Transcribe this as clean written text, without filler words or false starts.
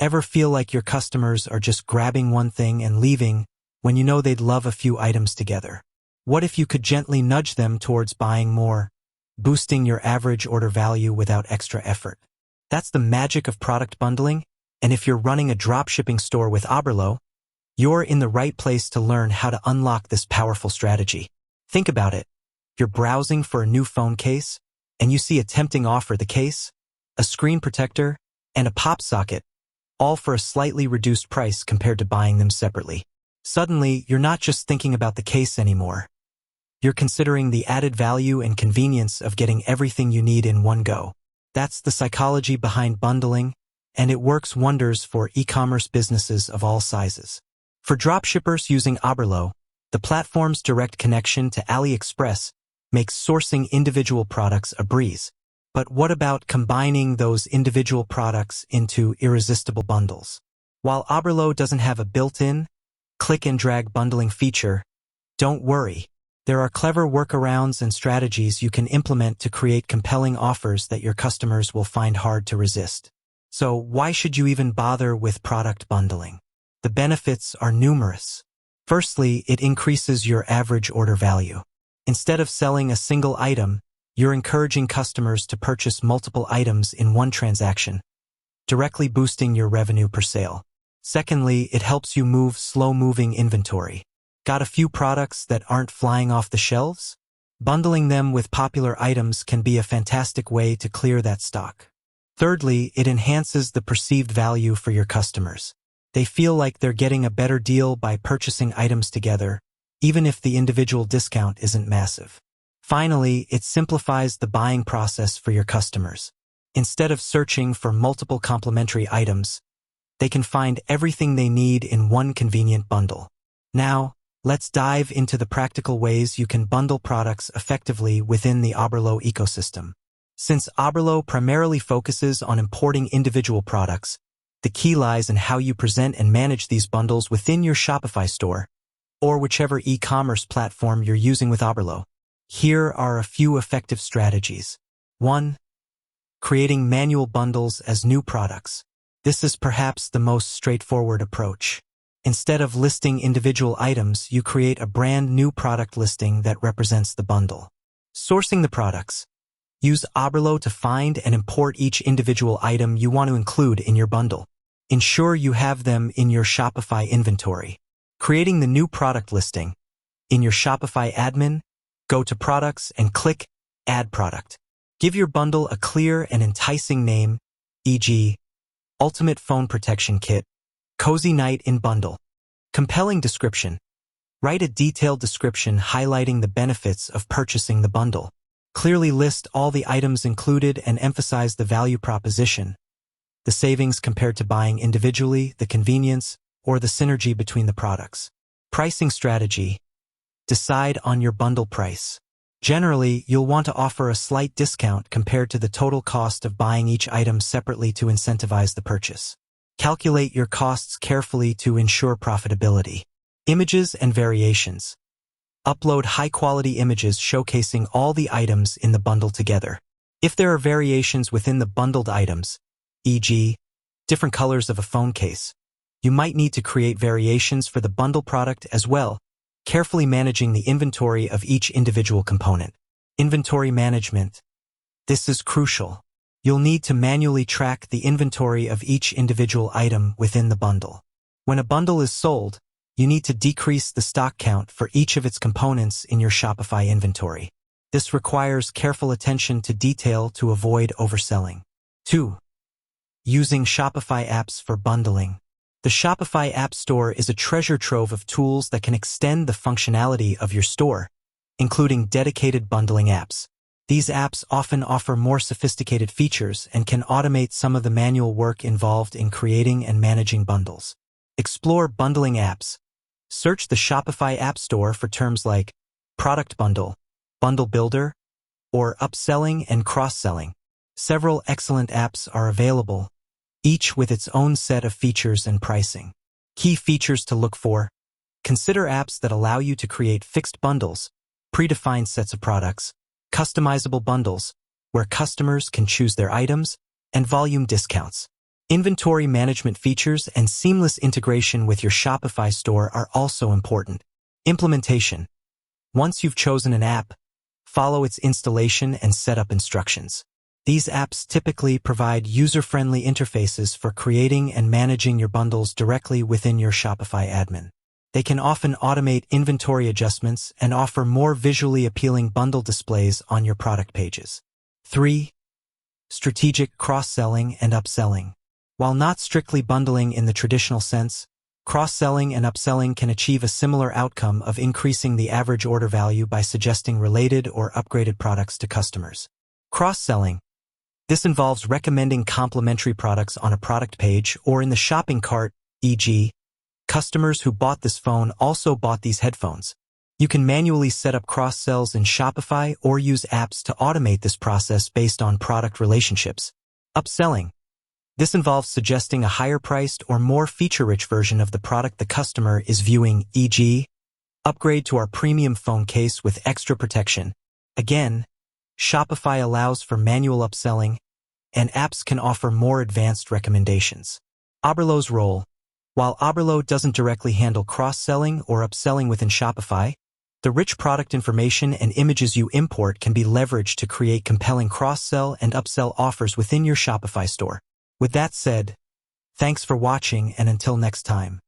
Ever feel like your customers are just grabbing one thing and leaving when you know they'd love a few items together? What if you could gently nudge them towards buying more, boosting your average order value without extra effort? That's the magic of product bundling, and if you're running a dropshipping store with Oberlo, you're in the right place to learn how to unlock this powerful strategy. Think about it. You're browsing for a new phone case, and you see a tempting offer: the case, a screen protector, and a pop socket, all for a slightly reduced price compared to buying them separately. Suddenly, you're not just thinking about the case anymore. You're considering the added value and convenience of getting everything you need in one go. That's the psychology behind bundling, and it works wonders for e-commerce businesses of all sizes. For dropshippers using Oberlo, the platform's direct connection to AliExpress makes sourcing individual products a breeze. But what about combining those individual products into irresistible bundles? While Oberlo doesn't have a built-in click-and-drag bundling feature, don't worry. There are clever workarounds and strategies you can implement to create compelling offers that your customers will find hard to resist. So why should you even bother with product bundling? The benefits are numerous. Firstly, it increases your average order value. Instead of selling a single item, you're encouraging customers to purchase multiple items in one transaction, directly boosting your revenue per sale. Secondly, it helps you move slow-moving inventory. Got a few products that aren't flying off the shelves? Bundling them with popular items can be a fantastic way to clear that stock. Thirdly, it enhances the perceived value for your customers. They feel like they're getting a better deal by purchasing items together, even if the individual discount isn't massive. Finally, it simplifies the buying process for your customers. Instead of searching for multiple complementary items, they can find everything they need in one convenient bundle. Now, let's dive into the practical ways you can bundle products effectively within the Oberlo ecosystem. Since Oberlo primarily focuses on importing individual products, the key lies in how you present and manage these bundles within your Shopify store, or whichever e-commerce platform you're using with Oberlo. Here are a few effective strategies. 1. Creating manual bundles as new products. This is perhaps the most straightforward approach. Instead of listing individual items, you create a brand new product listing that represents the bundle. Sourcing the products. Use Oberlo to find and import each individual item you want to include in your bundle. Ensure you have them in your Shopify inventory. Creating the new product listing. In your Shopify admin, go to Products and click Add Product. Give your bundle a clear and enticing name, e.g., Ultimate Phone Protection Kit, Cozy Night in Bundle. Compelling description. Write a detailed description highlighting the benefits of purchasing the bundle. Clearly list all the items included and emphasize the value proposition, the savings compared to buying individually, the convenience, or the synergy between the products. Pricing strategy. Decide on your bundle price. Generally, you'll want to offer a slight discount compared to the total cost of buying each item separately to incentivize the purchase. Calculate your costs carefully to ensure profitability. Images and variations. Upload high-quality images showcasing all the items in the bundle together. If there are variations within the bundled items, e.g., different colors of a phone case, you might need to create variations for the bundle product as well, carefully managing the inventory of each individual component. Inventory management. This is crucial. You'll need to manually track the inventory of each individual item within the bundle. When a bundle is sold, you need to decrease the stock count for each of its components in your Shopify inventory. This requires careful attention to detail to avoid overselling. 2. Using Shopify apps for bundling. The Shopify App Store is a treasure trove of tools that can extend the functionality of your store, including dedicated bundling apps. These apps often offer more sophisticated features and can automate some of the manual work involved in creating and managing bundles. Explore bundling apps. Search the Shopify App Store for terms like product bundle, bundle builder, or upselling and cross-selling. Several excellent apps are available, each with its own set of features and pricing. Key features to look for. Consider apps that allow you to create fixed bundles, predefined sets of products, customizable bundles, where customers can choose their items, and volume discounts. Inventory management features and seamless integration with your Shopify store are also important. Implementation. Once you've chosen an app, follow its installation and setup instructions. These apps typically provide user-friendly interfaces for creating and managing your bundles directly within your Shopify admin. They can often automate inventory adjustments and offer more visually appealing bundle displays on your product pages. 3. Strategic cross-selling and upselling. While not strictly bundling in the traditional sense, cross-selling and upselling can achieve a similar outcome of increasing the average order value by suggesting related or upgraded products to customers. Cross-selling. This involves recommending complementary products on a product page or in the shopping cart, e.g., customers who bought this phone also bought these headphones. You can manually set up cross-sells in Shopify or use apps to automate this process based on product relationships. Upselling. This involves suggesting a higher-priced or more feature-rich version of the product the customer is viewing, e.g., upgrade to our premium phone case with extra protection. Again, Shopify allows for manual upselling, and apps can offer more advanced recommendations. Oberlo's role. While Oberlo doesn't directly handle cross-selling or upselling within Shopify, the rich product information and images you import can be leveraged to create compelling cross-sell and upsell offers within your Shopify store. With that said, thanks for watching, and until next time.